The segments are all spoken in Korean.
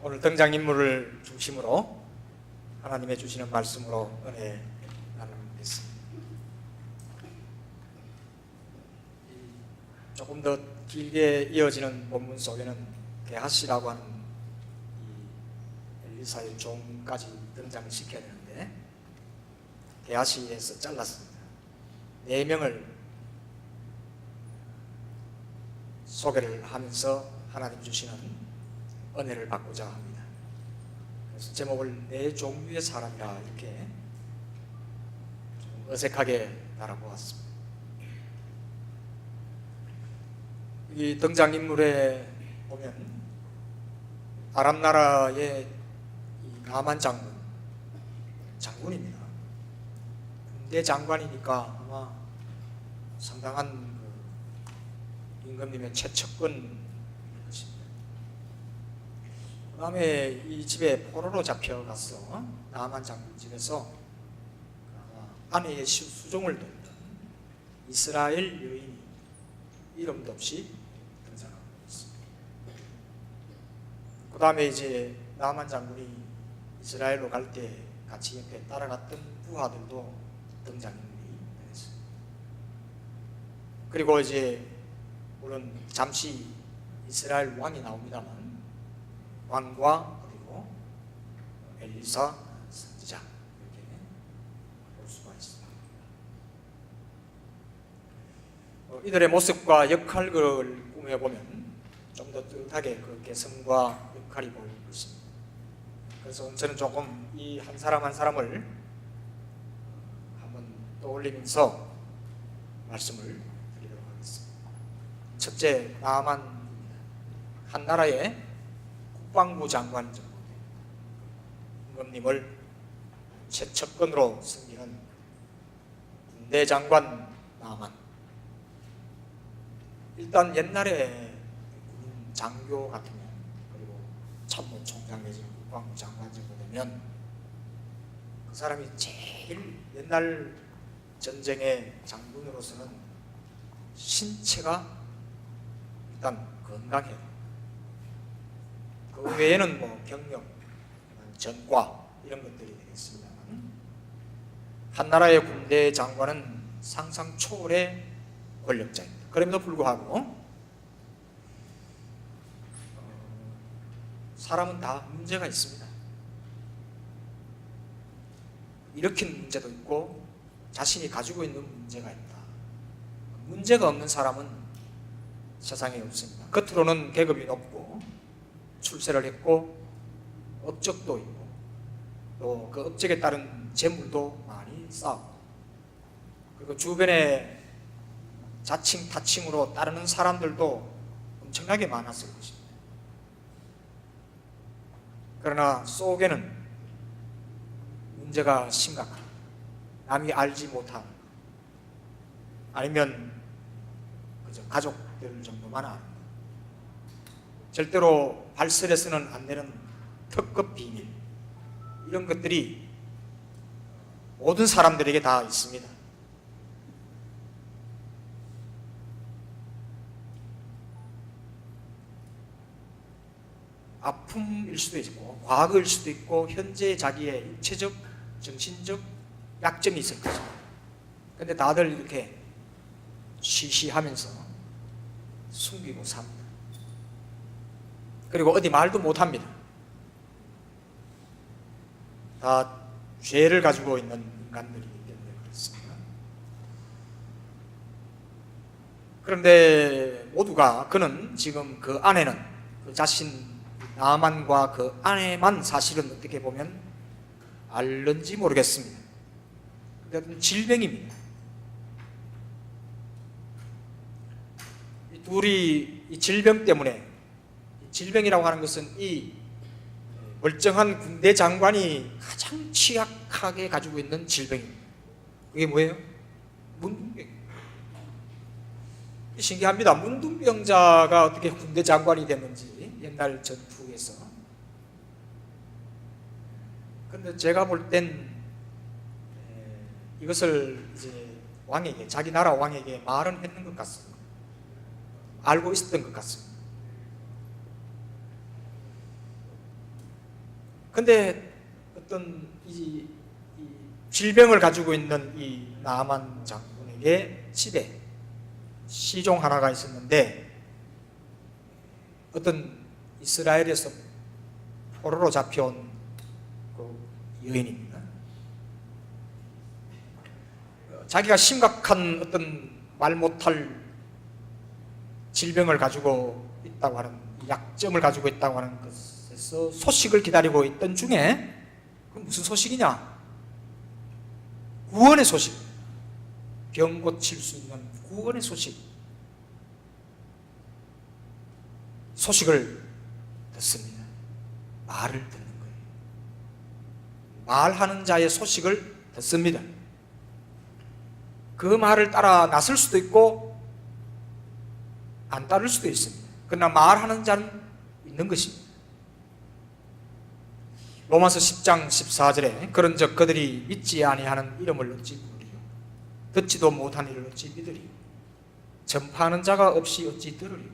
오늘 등장인물을 중심으로 하나님의 주시는 말씀으로 은혜 나누겠습니다. 조금 더 길게 이어지는 본문 속에는 게하시라고 하는 엘리사의 종까지 등장을 시켜야 되는데 게하시에서 잘랐습니다. 4명을 소개를 하면서 하나님 주시는 은혜를 받고자 합니다. 그래서 제목을 4종류의 사람이라 이렇게 좀 어색하게 달아보았습니다. 이 등장인물에 보면 아람 나라의 나만 장군입니다. 군대 장관이니까 아마 상당한 임금님의 최측근. 그 다음에 이 집에 포로로 잡혀갔어. 나만 장군 집에서 아내의 수종을 돕던 이스라엘 여인이 이름도 없이 등장하고 있습니다. 그 다음에 이제 나만 장군이 이스라엘로 갈 때 같이 옆에 따라갔던 부하들도 등장인물이 되었습니다. 그리고 이제 물론 잠시 이스라엘 왕이 나옵니다만 왕과 그리고 엘리사 선지자 이렇게 볼 수가 있습니다. 이들의 모습과 역할을 꾸며보면 좀 더 뚜렷하게 그 개성과 역할이 보이고 있습니다. 그래서 저는 조금 이 한 사람 한 사람을 한번 떠올리면서 말씀을 드리도록 하겠습니다. 첫째, 나만입니다. 한 나라의 국방부 장관 정도 임금님을 최측근으로 섬기는 군대 장관 나만. 일단 옛날에 군인 장교 같으면 그리고 참모총장 내지는 국방부 장관 정도 되면 그 사람이 제일 옛날 전쟁의 장군으로서는 신체가 일단 건강해요. 그 외에는 뭐 경력, 전과 이런 것들이 되겠습니다만 한 나라의 군대 장관은 상상 초월의 권력자입니다. 그럼에도 불구하고 사람은 다 문제가 있습니다. 일으킨 문제도 있고 자신이 가지고 있는 문제가 있다. 문제가 없는 사람은 세상에 없습니다. 겉으로는 계급이 높고 출세를 했고 업적도 있고 또 그 업적에 따른 재물도 많이 쌓고 그리고 주변에 자칭 타칭으로 따르는 사람들도 엄청나게 많았을 것입니다. 그러나 속에는 문제가 심각한, 남이 알지 못하는, 아니면 그저 가족들 정도만 아는, 절대로 발설해서는 안 되는 특급 비밀, 이런 것들이 모든 사람들에게 다 있습니다. 아픔일 수도 있고 과거일 수도 있고 현재 자기의 육체적, 정신적 약점이 있을 것입니다. 그런데 다들 이렇게 쉬쉬하면서 숨기고 삽니다. 그리고 어디 말도 못합니다. 다 죄를 가지고 있는 인간들이기 때문에 그렇습니다. 그런데 모두가 그는 지금 그 아내는 그 자신 나만과 그 아내만 사실은 어떻게 보면 알는지 모르겠습니다. 그러니까 질병입니다. 이 둘이 이 질병 때문에, 질병이라고 하는 것은 이 멀쩡한 군대 장관이 가장 취약하게 가지고 있는 질병입니다. 그게 뭐예요? 문둥병입니다. 신기합니다. 문둥병자가 어떻게 군대 장관이 됐는지 옛날 전투에서. 그런데 제가 볼 땐 이것을 이제 왕에게, 자기 나라 왕에게 말은 했는 것 같습니다. 알고 있었던 것 같습니다. 근데 어떤 이 질병을 가지고 있는 이 나만 장군에게 집에 시종 하나가 있었는데, 어떤 이스라엘에서 포로로 잡혀온 그 여인입니다. 자기가 심각한 어떤 말 못할 질병을 가지고 있다고 하는, 약점을 가지고 있다고 하는 것에서 소식을 기다리고 있던 중에, 그 무슨 소식이냐? 구원의 소식, 병 고칠 수 있는 구원의 소식을 듣습니다. 말을 듣는 거예요. 말하는 자의 소식을 듣습니다. 그 말을 따라 나설 수도 있고 안 따를 수도 있습니다. 그러나 말하는 자는 있는 것입니다. 로마서 10장 14절에 그런즉 그들이 믿지 아니하는 이름을 어찌 부르리요, 듣지도 못한 이를 어찌 믿으리요, 전파하는 자가 없이 어찌 들으리요.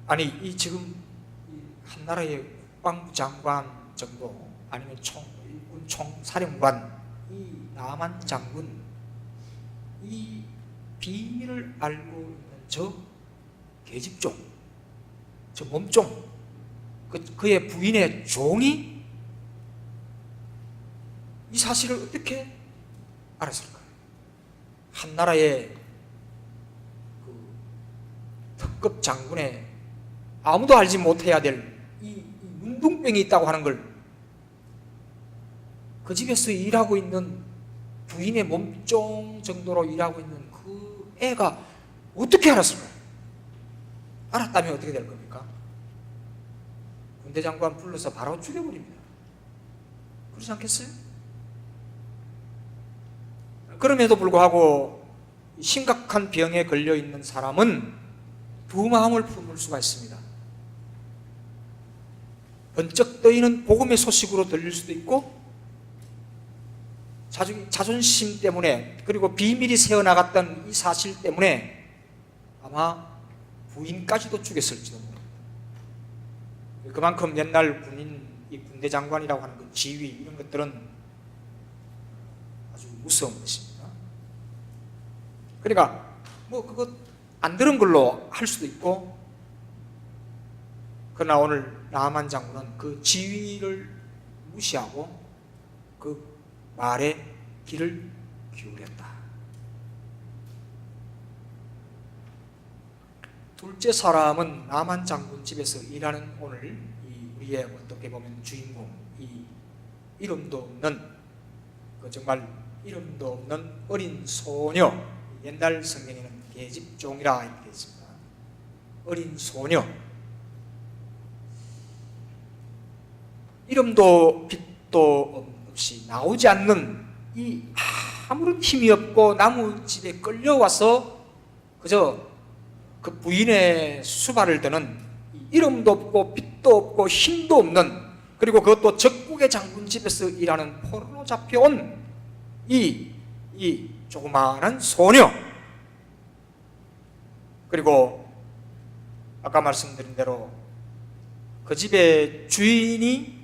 아니, 이 지금 한 나라의 국방부 장관 정도, 아니면 일군 총사령관 이 나만 장군, 이 비밀을 알고 있는 저 계집종, 저 몸종, 그의 부인의 종이 이 사실을 어떻게 알았을까요? 한 나라의 그 특급 장군의 아무도 알지 못해야 될 이 문둥병이 있다고 하는 걸 그 집에서 일하고 있는 부인의 몸종 정도로 일하고 있는 그 애가 어떻게 알았을까요? 알았다면 어떻게 될 겁니까? 군대 장관 불러서 바로 죽여버립니다. 그렇지 않겠어요? 그럼에도 불구하고 심각한 병에 걸려있는 사람은 두 마음을 품을 수가 있습니다. 번쩍 떠있는 복음의 소식으로 들릴 수도 있고, 자존심 때문에, 그리고 비밀이 새어나갔던 이 사실 때문에 아마 부인까지도 죽였을지도 모릅니다. 그만큼 옛날 이 군대 장관이라고 하는 그 지위, 이런 것들은 아주 무서운 것입니다. 그러니까 그거 안 들은 걸로 할 수도 있고, 그러나 오늘 나만 장군은 그 지위를 무시하고 그 말에 귀를 기울였다. 둘째 사람은 나만 장군 집에서 일하는 오늘 우리의 어떻게 보면 주인공, 이 이름도 없는, 정말 이름도 없는 어린 소녀, 옛날 성경에는 계집종이라 이렇게 있습니다. 어린 소녀, 이름도 빛도 없이 나오지 않는 이 아무런 힘이 없고 나무집에 끌려와서 그저 그 부인의 수발을 드는, 이름도 없고 빛도 없고 힘도 없는, 그리고 그것도 적국의 장군 집에서 일하는 포로로 잡혀온 이 조그마한 소녀, 그리고 아까 말씀드린 대로 그 집의 주인이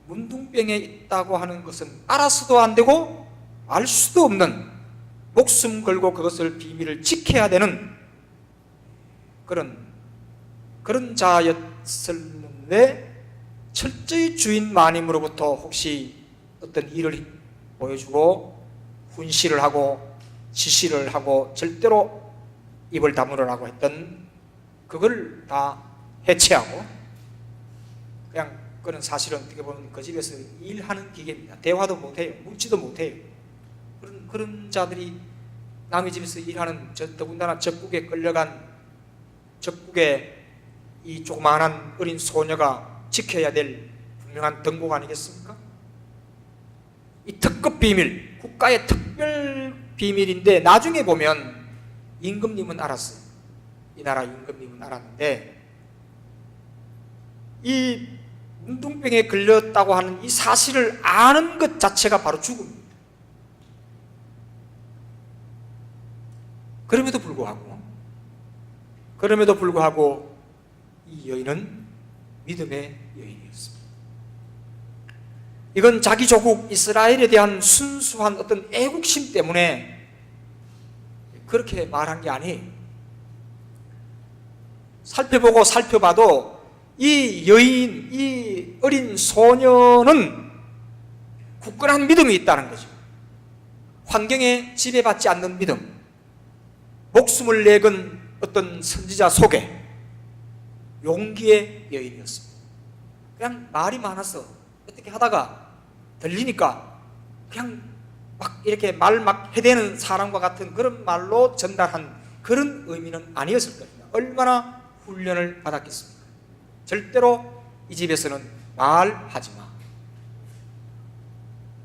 문둥병에 있다고 하는 것은 알아서도 안 되고 알 수도 없는, 목숨 걸고 그것을 비밀을 지켜야 되는 그런 자였었는데, 철저히 주인 마님으로부터 혹시 어떤 일을 보여주고 훈시를 하고 지시를 하고 절대로 입을 다물으라고 했던 그걸 다 해체하고, 그냥 그는 사실은 어떻게 보면 그 집에서 일하는 기계입니다. 대화도 못해요. 묻지도 못해요. 그런 자들이 남의 집에서 일하는, 더군다나 적국에 끌려간 적국의 이 조그마한 어린 소녀가 지켜야 될 분명한 덕목 아니겠습니까? 이 특급 비밀, 국가의 특별 비밀인데, 나중에 보면 임금님은 알았어요. 이 나라 임금님은 알았는데, 이 문둥병에 걸렸다고 하는 이 사실을 아는 것 자체가 바로 죽음입니다. 그럼에도 불구하고 그럼에도 불구하고 이 여인은 믿음의 여인이었습니다. 이건 자기 조국 이스라엘에 대한 순수한 어떤 애국심 때문에 그렇게 말한 게 아니에요. 살펴봐도 이 여인, 이 어린 소녀는 굳건한 믿음이 있다는 거죠. 환경에 지배받지 않는 믿음, 목숨을 내건 어떤 선지자 속에 용기의 여인이었습니다. 그냥 말이 많아서 어떻게 하다가 들리니까 그냥 막 이렇게 말 막 해대는 사람과 같은 그런 말로 전달한 그런 의미는 아니었을 겁니다. 얼마나 훈련을 받았겠습니까? 절대로 이 집에서는 말하지 마.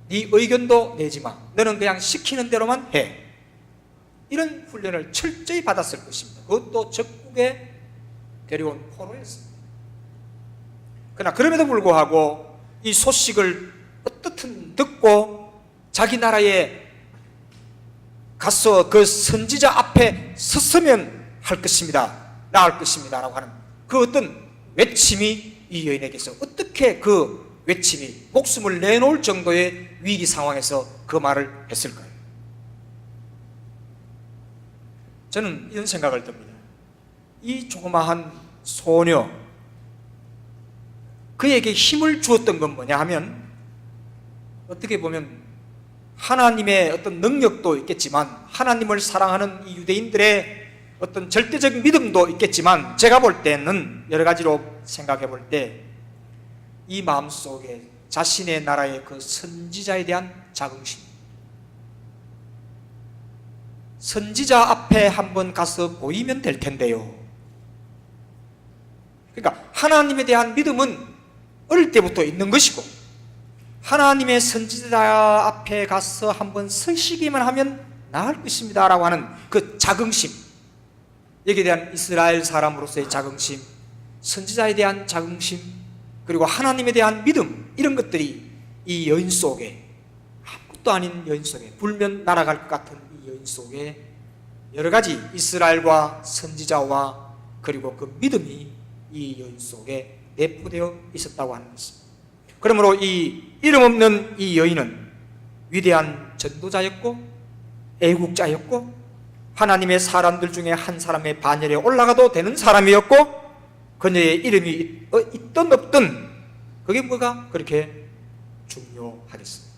네 의견도 내지 마. 너는 그냥 시키는 대로만 해. 이런 훈련을 철저히 받았을 것입니다. 그것도 적국에 데려온 포로였습니다. 그러나 그럼에도 불구하고 이 소식을 어떻든 듣고 자기 나라에 가서 그 선지자 앞에 섰으면 할 것입니다. 나을 것입니다. 라고 하는 그 어떤 외침이 이 여인에게서 어떻게 그 외침이 목숨을 내놓을 정도의 위기 상황에서 그 말을 했을까요? 저는 이런 생각을 듭니다. 이 조그마한 소녀, 그에게 힘을 주었던 건 뭐냐 하면 어떻게 보면 하나님의 어떤 능력도 있겠지만 하나님을 사랑하는 이 유대인들의 어떤 절대적인 믿음도 있겠지만 제가 볼 때는 여러 가지로 생각해 볼 때 이 마음속에 자신의 나라의 그 선지자에 대한 자긍심, 선지자 앞에 한번 가서 보이면 될 텐데요. 그러니까 하나님에 대한 믿음은 어릴 때부터 있는 것이고 하나님의 선지자 앞에 가서 한번 서시기만 하면 나을 것입니다 라고 하는 그 자긍심, 여기에 대한 이스라엘 사람으로서의 자긍심, 선지자에 대한 자긍심, 그리고 하나님에 대한 믿음, 이런 것들이 이 여인 속에, 아무것도 아닌 여인 속에, 불면 날아갈 것 같은 이 여인 속에 여러 가지 이스라엘과 선지자와 그리고 그 믿음이 이 여인 속에 내포되어 있었다고 하는 것입니다. 그러므로 이 이름 없는 이 여인은 위대한 전도자였고 애국자였고 하나님의 사람들 중에 한 사람의 반열에 올라가도 되는 사람이었고 그녀의 이름이 있든 없든 그게 뭐가 그렇게 중요하겠습니까?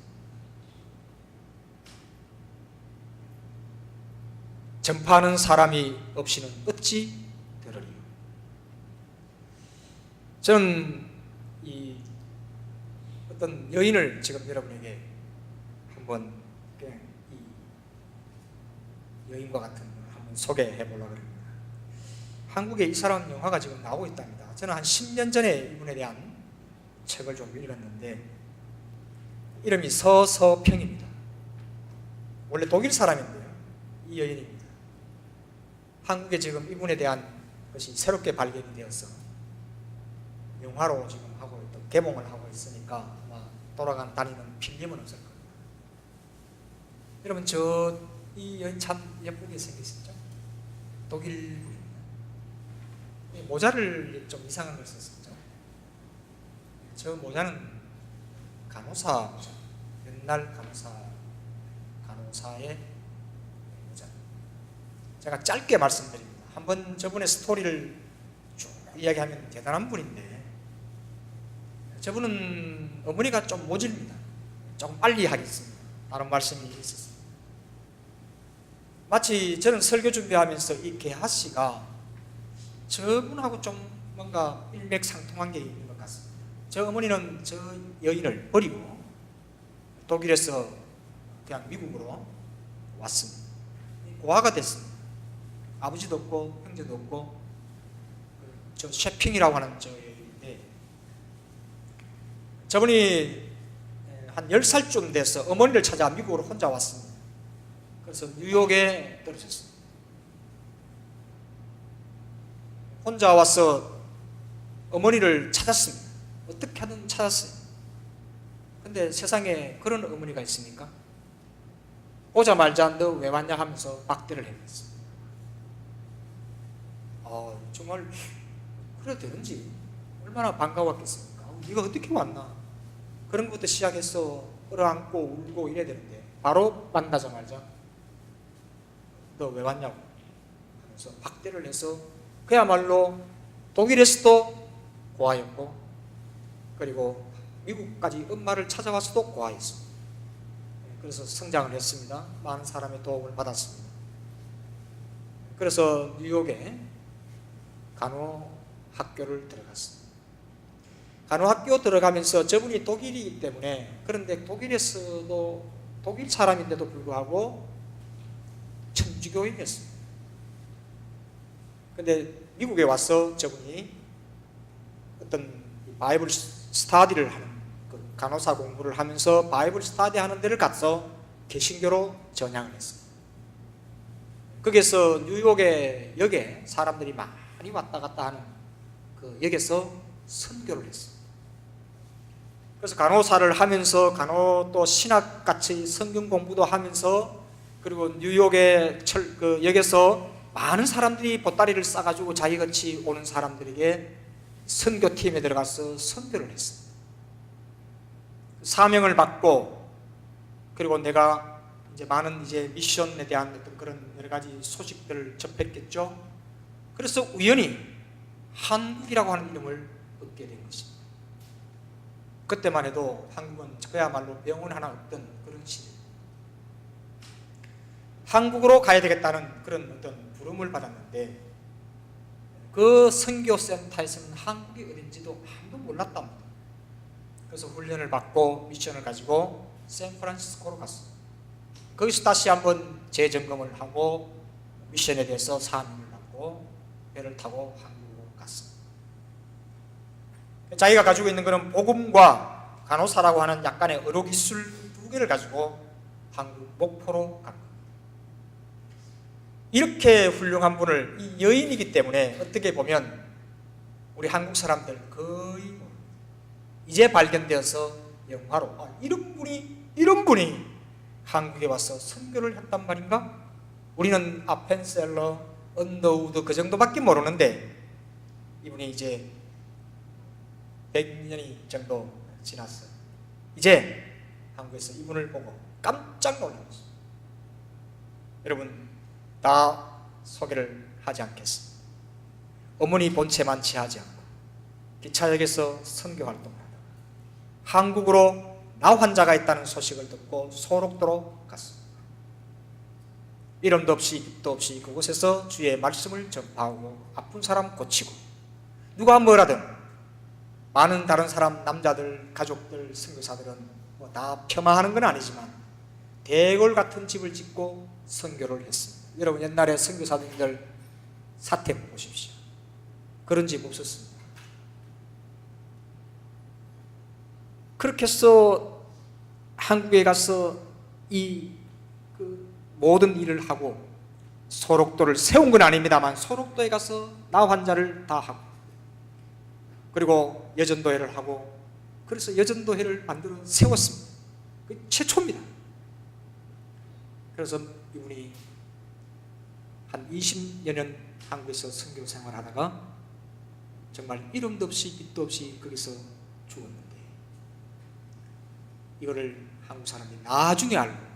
전파하는 사람이 없이는 어찌 들으리요. 저는 이 어떤 여인을 지금 여러분에게 한번 그냥 이 여인과 같은 한번 소개해 보려고 합니다. 한국에 이 사람 영화가 지금 나오고 있답니다. 저는 한 10년 전에 이분에 대한 책을 좀 읽었는데 이름이 서서평입니다. 원래 독일 사람인데요. 이 여인입니다. 한국에 지금 이분에 대한 것이 새롭게 발견이 되어서 영화로 지금 하고 또 개봉을 하고 있으니까 아마 다니는 필름은 없을 겁니다. 여러분 이 여인 참 예쁘게 생겼었죠? 독일 모자를 좀 이상한 걸 썼었죠. 저 모자는 간호사 모자, 옛날 간호사의 모자. 제가 짧게 말씀드립니다. 한번 저분의 스토리를 쭉 이야기하면 대단한 분인데 저분은 어머니가 좀 모질입니다. 조금 빨리 하겠습니다. 다른 말씀이 있었습니다. 마치 저는 설교 준비하면서 이 개하씨가 저분하고 좀 뭔가 일맥상통한 게 있는 것 같습니다. 저 어머니는 저 여인을 버리고 독일에서 그냥 미국으로 왔습니다. 고아가 됐습니다. 아버지도 없고 형제도 없고 저 셰핑이라고 하는 저 여인인데 저분이 한 10살쯤 돼서 어머니를 찾아 미국으로 혼자 왔습니다. 그래서 뉴욕에 떨어졌습니다. 혼자 와서 어머니를 찾았습니다. 어떻게 하든 찾았어요. 근데 세상에 그런 어머니가 있습니까? 오자말자 너 왜 왔냐 하면서 막대를 해댔어요. 정말 그래도 되는지 얼마나 반가웠겠습니까? 네가 어떻게 왔나? 그런 것부터 시작해서 끌어안고 울고 이래야 되는데 바로 만나자마자 너 왜 왔냐고 하면서 박대를 해서 그야말로 독일에서도 고아였고 그리고 미국까지 엄마를 찾아와서도 고아였습니다. 그래서 성장을 했습니다. 많은 사람의 도움을 받았습니다. 그래서 뉴욕에 간호학교를 들어갔습니다. 간호학교 들어가면서 저분이 독일이기 때문에 그런데 독일에서도 독일 사람인데도 불구하고 천주교인이었습니다. 근데 미국에 와서 저분이 어떤 바이블 스타디를 하는 그 간호사 공부를 하면서 바이블 스타디 하는 데를 가서 개신교로 전향을 했습니다. 거기서 뉴욕의 역에 사람들이 많이 왔다 갔다 하는 그 역에서 선교를 했습니다. 그래서 간호사를 하면서 간호 또 신학같이 성경 공부도 하면서 그리고 뉴욕의 그 역에서 많은 사람들이 보따리를 싸가지고 자기같이 오는 사람들에게 선교팀에 들어가서 선교를 했습니다. 사명을 받고 그리고 내가 이제 많은 이제 미션에 대한 어떤 그런 여러 가지 소식들을 접했겠죠. 그래서 우연히 한국이라고 하는 이름을 얻게 된 것입니다. 그때만 해도 한국은 그야말로 병원 하나 없던 그런 시대. 한국으로 가야 되겠다는 그런 어떤 부름을 받았는데 그 선교센터에서는 한국이 어딘지도 아무도 몰랐답니다. 그래서 훈련을 받고 미션을 가지고 샌프란시스코로 갔습니다. 거기서 다시 한번 재점검을 하고 미션에 대해서 사명을 받고 배를 타고 한국으로 갔습니다. 자기가 가지고 있는 그런 복음과 간호사라고 하는 약간의 의료기술 두 개를 가지고 한국 목포로 간 겁니다. 이렇게 훌륭한 분을 이 여인이기 때문에 어떻게 보면 우리 한국 사람들 거의 이제 발견되어서 영화로 이런 분이 한국에 와서 선교를 했단 말인가? 우리는 아펜셀러, 언더우드 그 정도밖에 모르는데 이분이 이제 100년이 정도 지났어요. 이제 한국에서 이분을 보고 깜짝 놀랐어요. 여러분 다 소개를 하지 않겠습니다. 어머니 본체만 취하지 않고 기차역에서 선교 활동을 하다가 한국으로 나 환자가 있다는 소식을 듣고 소록도로 갔습니다. 이름도 없이 빛도 없이 그곳에서 주의 말씀을 전파하고 아픈 사람 고치고 누가 뭐라든 많은 다른 사람 남자들 가족들 선교사들은 뭐 다 폄하하는 건 아니지만 대궐 같은 집을 짓고 선교를 했습니다. 여러분 옛날에 선교사님들 사택 보십시오. 그런 집 없었습니다. 그렇게 해서 한국에 가서 그 모든 일을 하고 소록도를 세운 건 아닙니다만 소록도에 가서 나 환자를 다 하고 그리고 여전도회를 하고 그래서 여전도회를 만들어 세웠습니다. 그 최초입니다. 그래서 이분이 한 20여 년 한국에서 선교 생활하다가 정말 이름도 없이 빛도 없이 거기서 죽었는데 이거를 한국 사람이 나중에 알고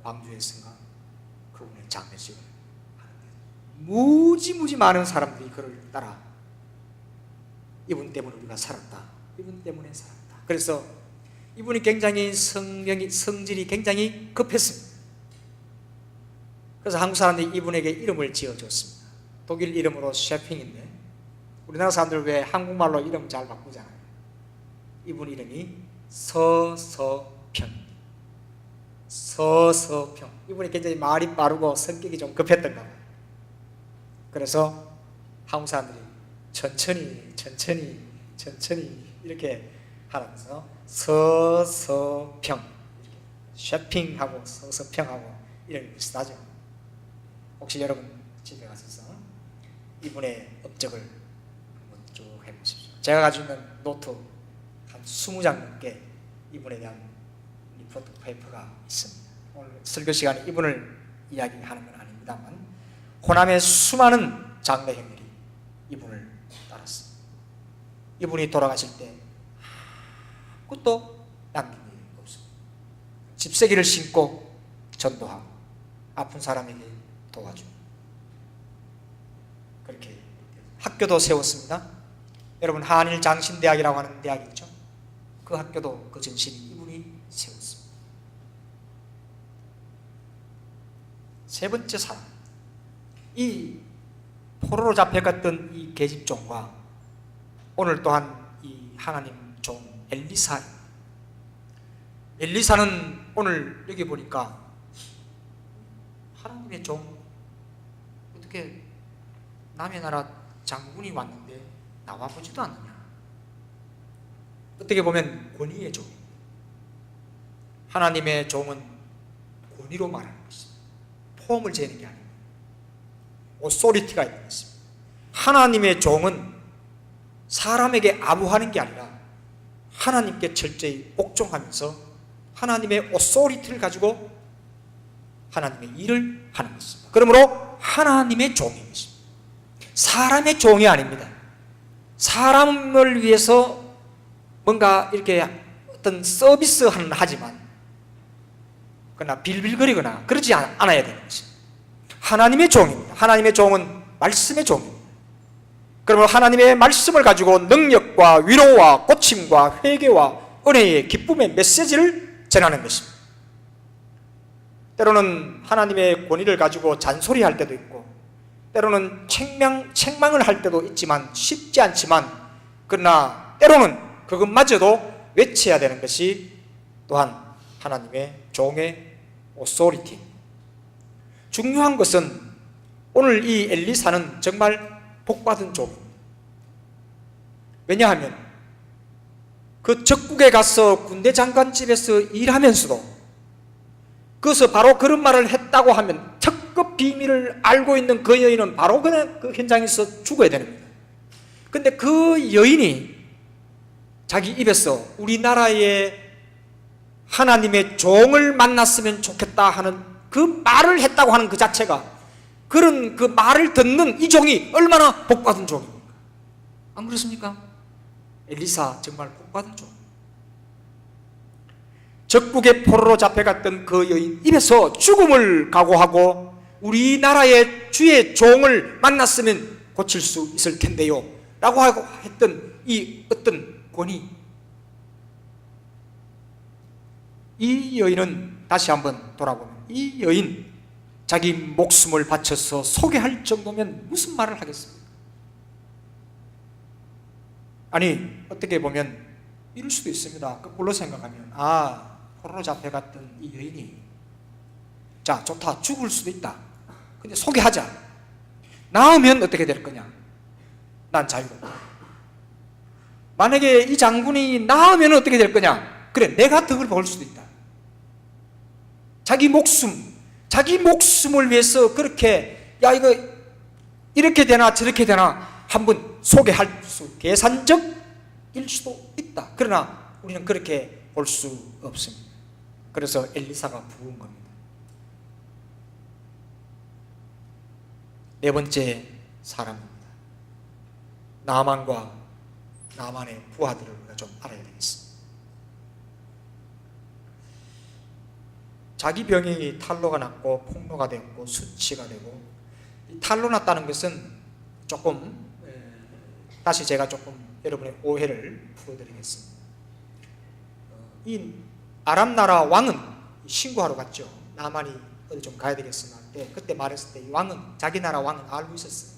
광주에서가 그분의 장례식을 하는데 무지 많은 사람들이 그를 따라 이분 때문에 우리가 살았다. 이분 때문에 살았다. 그래서 이분이 굉장히 성질이 굉장히 급했습니다. 그래서 한국 사람들이 이분에게 이름을 지어줬습니다. 독일 이름으로 셰핑인데 우리나라 사람들 왜 한국말로 이름 잘 바꾸잖아요. 이분 이름이 서서평. 서서평. 이분이 굉장히 말이 빠르고 성격이 좀 급했던가 봐요. 그래서 한국 사람들이 천천히 이렇게 하면서 서서평, 셰핑하고 서서평하고 이름이 비슷하죠. 혹시 여러분 집에 가셔서 이분의 업적을 한번 쭉 해보십시오. 제가 가지고 있는 노트 한 20장 넘게 이분에 대한 리포트 페이퍼가 있습니다. 오늘 설교 시간에 이분을 이야기하는 건 아닙니다만 호남의 수많은 장로 형들이 이분을 따랐습니다. 이분이 돌아가실 때 아무것도 남긴 게 없습니다. 집세기를 신고 전도하고 아픈 사람에게 도와주고 그렇게 학교도 세웠습니다. 여러분 한일장신대학이라고 하는 대학이 있죠. 그 학교도 그 전신이 이분이 세웠습니다. 세 번째 사람, 이 포로로 잡혀갔던 이 계집종과 오늘 또한 이 하나님 종 엘리사는 오늘 여기 보니까 하나님의 종, 어떻게 남의 나라 장군이 왔는데 나와보지도 않느냐. 어떻게 보면 권위의 종입니다. 하나님의 종은 권위로 말하는 것입니다. 폼을 재는 게 아닙니다. 오소리티가 있는 것입니다. 하나님의 종은 사람에게 아부하는 게 아니라 하나님께 철저히 복종하면서 하나님의 오소리티를 가지고 하나님의 일을 하는 것입니다. 그러므로 하나님의 종인 것입니다. 사람의 종이 아닙니다. 사람을 위해서 뭔가 이렇게 어떤 서비스는 하지만 그러나 빌빌거리거나 그러지 않아야 되는 것입니다. 하나님의 종입니다. 하나님의 종은 말씀의 종입니다. 그러면 하나님의 말씀을 가지고 능력과 위로와 고침과 회개와 은혜의 기쁨의 메시지를 전하는 것입니다. 때로는 하나님의 권위를 가지고 잔소리할 때도 있고 때로는 책망을 할 때도 있지만 쉽지 않지만 그러나 때로는 그것마저도 외쳐야 되는 것이 또한 하나님의 종의 오소리티. 중요한 것은 오늘 이 엘리사는 정말 복받은 종입니다. 왜냐하면 그 적국에 가서 군대 장관 집에서 일하면서도 그래서 바로 그런 말을 했다고 하면 특급 비밀을 알고 있는 그 여인은 바로 그냥 그 현장에서 죽어야 됩니다. 근데 그 여인이 자기 입에서 우리나라의 하나님의 종을 만났으면 좋겠다 하는 그 말을 했다고 하는 그 자체가 그런 그 말을 듣는 이 종이 얼마나 복받은 종입니까? 안 그렇습니까? 엘리사 정말 복받은 종. 적국의 포로로 잡혀갔던 그 여인 입에서 죽음을 각오하고 우리나라의 주의 종을 만났으면 고칠 수 있을 텐데요 라고 하고 했던 이 어떤 권위, 이 여인은 다시 한번 돌아보면 이 여인 자기 목숨을 바쳐서 소개할 정도면 무슨 말을 하겠습니까? 아니 어떻게 보면 이럴 수도 있습니다. 거꾸로 생각하면 포로로 잡혀갔던 이 여인이 자 좋다 죽을 수도 있다. 근데 소개하자. 나으면 어떻게 될 거냐? 난 자유롭다. 만약에 이 장군이 나으면 어떻게 될 거냐? 그래 내가 덕을 볼 수도 있다. 자기 목숨을 위해서 그렇게 야 이거 이렇게 되나 저렇게 되나 한번 소개할 수 계산적일 수도 있다. 그러나 우리는 그렇게 볼 수 없습니다. 그래서 엘리사가 부은 겁니다. 네 번째 사람입니다. 나만과 나만의 부하들을 우리가 좀 알아야 되겠습니다. 자기 병이 탈로가 났고 폭로가 되었고 수치가 되고 탈로 났다는 것은 조금 다시 제가 조금 여러분의 오해를 풀어드리겠습니다. 이 아람 나라 왕은 신고하러 갔죠. 나만이 어디 좀 가야 되겠으나 때 그때 말했을 때 이 왕은 자기 나라 왕은 알고 있었어요.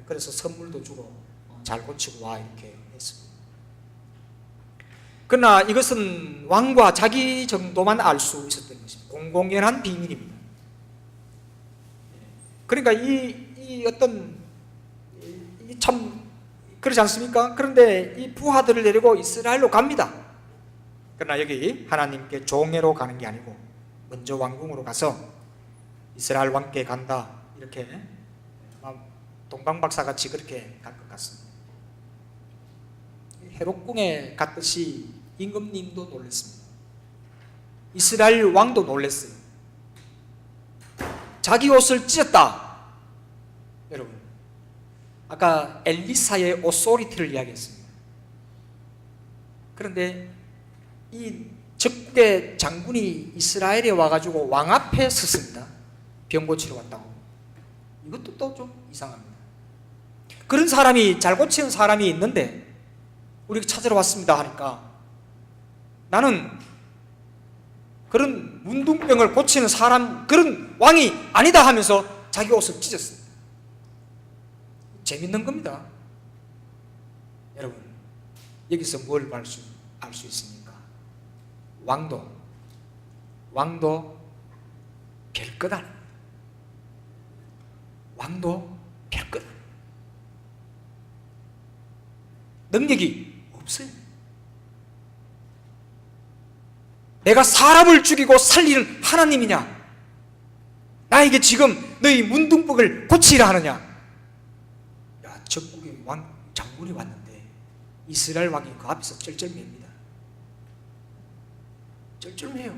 그래서 선물도 주고 잘 고치고 와 이렇게 했습니다. 그러나 이것은 왕과 자기 정도만 알 수 있었던 것입니다. 공공연한 비밀입니다. 그러니까 이 어떤 참 그렇지 않습니까? 그런데 이 부하들을 데리고 이스라엘로 갑니다. 그러나 여기 하나님께 종례로 가는 게 아니고 먼저 왕궁으로 가서 이스라엘 왕께 간다 이렇게 동방박사같이 그렇게 갈 것 같습니다. 헤롯궁에 갔듯이 임금님도 놀랐습니다. 이스라엘 왕도 놀랐어요. 자기 옷을 찢었다. 여러분 아까 엘리사의 오소리티를 이야기했습니다. 그런데 이 적국의 장군이 이스라엘에 와가지고 왕 앞에 섰습니다. 병 고치러 왔다고. 이것도 또 좀 이상합니다. 그런 사람이, 잘 고치는 사람이 있는데 우리가 찾으러 왔습니다 하니까 나는 그런 문둥병을 고치는 사람, 그런 왕이 아니다 하면서 자기 옷을 찢었습니다. 재밌는 겁니다. 여러분, 여기서 뭘 알 수 있습니까? 왕도 별것 아닙니다. 왕도 별것 아닙니다. 능력이 없어요. 내가 사람을 죽이고 살리는 하나님이냐? 나에게 지금 너희 문둥병을 고치라 하느냐? 야, 적국의 왕 장군이 왔는데 이스라엘 왕이 그 앞에서 쩔쩔맵니다. 쩔쩔매요.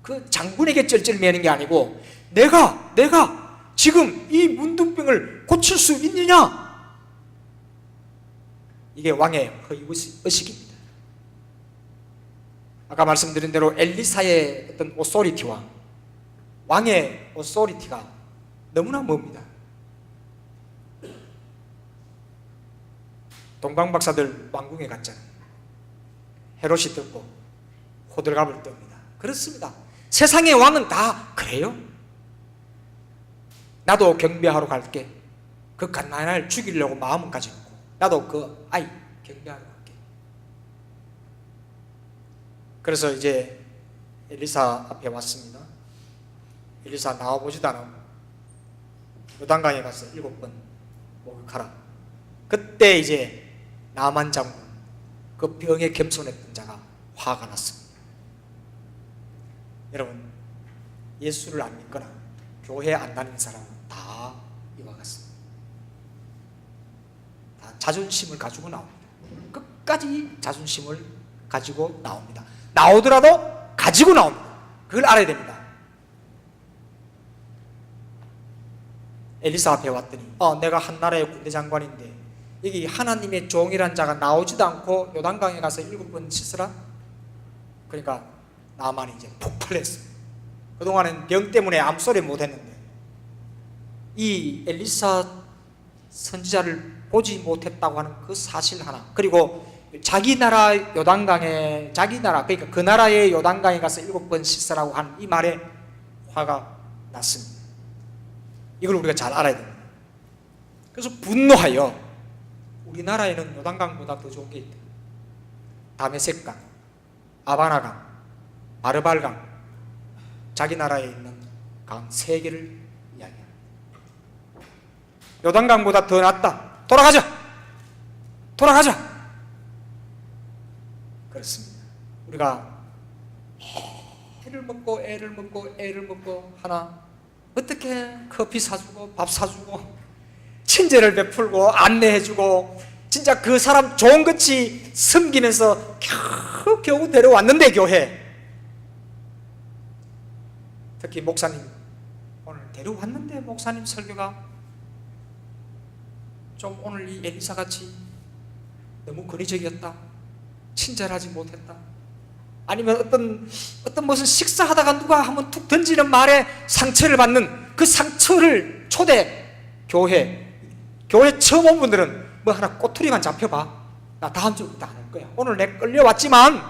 그 장군에게 쩔쩔매는 게 아니고 내가 지금 이 문둥병을 고칠 수 있느냐? 이게 왕의 허위의식입니다. 아까 말씀드린 대로 엘리사의 어떤 오소리티와 왕의 오소리티가 너무나 멉니다. 동방박사들 왕궁에 갔잖아요. 헤롯이 듣고 호들갑을 떱니다. 그렇습니다. 세상의 왕은 다 그래요. 나도 경배하러 갈게. 그 갓난아이를 죽이려고 마음은 가지고 나도 그 아이 경배하러 갈게. 그래서 이제 엘리사 앞에 왔습니다. 엘리사 나와보지도 않고 요단강에 가서 7번 목욕하라. 그때 이제 나만 장군, 그 병에 겸손했던 자가 화가 났습니다. 여러분, 예수를 안 믿거나 교회 안 다니는 사람은 다 이와 같습니다. 다 자존심을 가지고 나옵니다. 끝까지 자존심을 가지고 나옵니다. 나오더라도 가지고 나옵니다. 그걸 알아야 됩니다. 엘리사 앞에 왔더니 내가 한 나라의 군대 장관인데 여기 하나님의 종이란 자가 나오지도 않고 요단강에 가서 7번 씻으라? 그러니까 나만이 이제 폭발했어요. 그동안은 병 때문에 아무 소리 못했는데 이 엘리사 선지자를 보지 못했다고 하는 그 사실 하나, 그리고 자기 나라 요단강에, 자기 나라, 그러니까 그 나라의 요단강에 가서 7번 씻으라고 한 이 말에 화가 났습니다. 이걸 우리가 잘 알아야 됩니다. 그래서 분노하여 우리나라에는 요단강보다 더 좋은 게 있다. 다메섹강, 아바나강, 아르발강, 자기 나라에 있는 강 3개를 이야기합니다. 요단강보다 더 낫다. 돌아가자. 그렇습니다. 우리가 애를 먹고 하나 어떻게 커피 사주고 밥 사주고 친절을 베풀고 안내해주고 진짜 그 사람 좋은 것이 섬기면서 겨우 데려왔는데 교회, 특히 목사님 오늘 데려왔는데 목사님 설교가 좀 오늘 이 엘리사같이 너무 권위적이었다, 친절하지 못했다, 아니면 어떤 무슨 식사하다가 누가 한번 툭 던지는 말에 상처를 받는 그 상처를 교회 처음 온 분들은 뭐 하나 꼬투리만 잡혀봐, 나 다음 주부터 안 올 거야. 오늘 내 끌려왔지만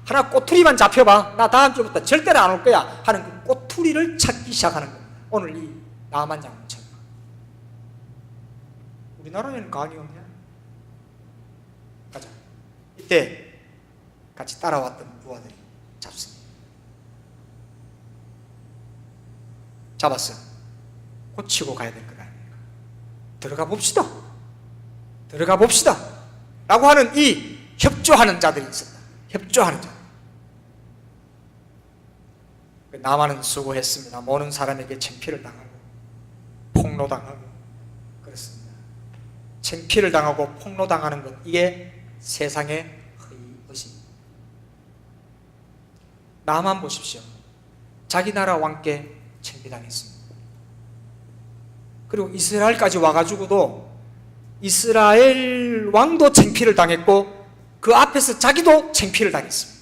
하나 꼬투리만 잡혀봐, 나 다음 주부터 절대로 안 올 거야 하는 그 꼬투리를 찾기 시작하는 겁니다. 오늘 이 나만 장군처럼. 우리나라에는 강이 없냐? 가자. 이때 같이 따라왔던 부하들이 잡습니다. 잡았어. 고치고 가야 될 것 아닙니까? 들어가 봅시다 라고 하는 이 협조하는 자들이 있었다. 협조하는 자. 나만은 수고했습니다. 모든 사람에게 창피를 당하고 폭로당하고 그렇습니다. 창피를 당하고 폭로당하는 것, 이게 세상의 허위의식입니다. 나만 보십시오. 자기 나라 왕께 창피당했습니다. 그리고 이스라엘까지 와가지고도 이스라엘 왕도 창피를 당했고 그 앞에서 자기도 창피를 당했습니다.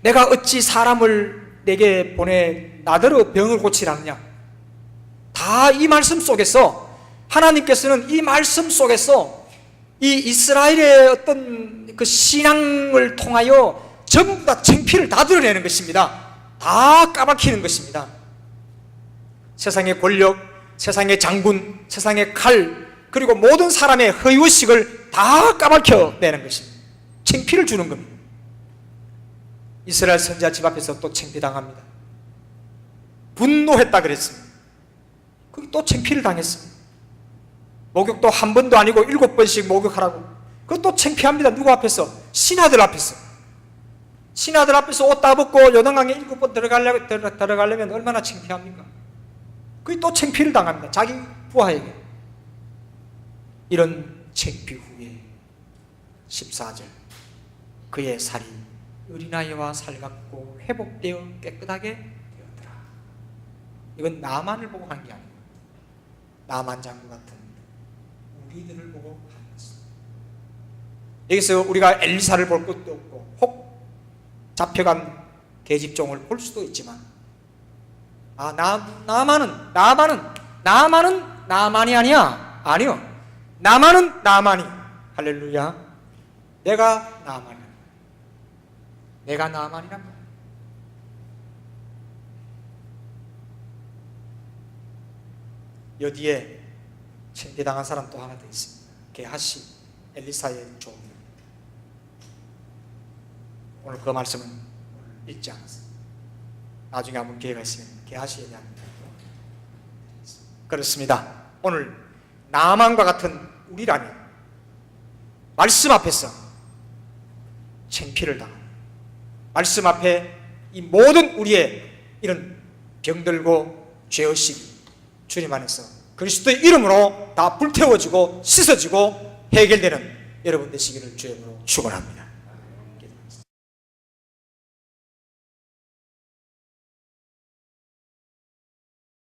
내가 어찌 사람을 내게 보내 나더러 병을 고치라느냐. 다 이 말씀 속에서 하나님께서는 이 말씀 속에서 이 이스라엘의 어떤 그 신앙을 통하여 전부 다 창피를 다 드러내는 것입니다. 다 까박히는 것입니다. 세상의 권력, 세상의 장군, 세상의 칼, 그리고 모든 사람의 허위의식을 다 까박혀내는 것입니다. 창피를 주는 겁니다. 이스라엘 선지자 집 앞에서 또 창피당합니다. 분노했다 그랬습니다. 거기 또 창피를 당했습니다. 목욕도 한 번도 아니고 7번씩 목욕하라고. 그것도 창피합니다. 누구 앞에서? 신하들 앞에서. 신하들 앞에서 옷 다 벗고 요단강에 7번 들어가려면 얼마나 창피합니까? 그게 또 창피를 당합니다. 자기 부하에게. 이런 창피 후에 14절 그의 살이 어린아이와 살갑고 회복되어 깨끗하게 되었더라. 이건 나만을 보고 한 게 아니고 나만 장구 같은 우리들을 보고 한 것입니다. 여기서 우리가 엘리사를 볼 것도 없고 혹 잡혀간 계집종을 볼 수도 있지만 나만은 나만이 아니야. 아니요, 나만은 나만이. 할렐루야. 내가 나만이야. 내가 나만이란 말이야. 여기에 창피당한 사람 또 하나 더 있습니다. 게하시, 엘리사의 종. 오늘 그 말씀은 읽지 않았습니다. 나중에 한번 기회가 있으면 게하시에 대한 그렇습니다. 오늘 나만과 같은 우리라니 말씀 앞에서 창피를 당합니다. 말씀 앞에 이 모든 우리의 이런 병들고 죄의식이 주님 안에서 그리스도의 이름으로 다 불태워지고 씻어지고 해결되는 여러분 되시기를 주의 이름으로 축원합니다.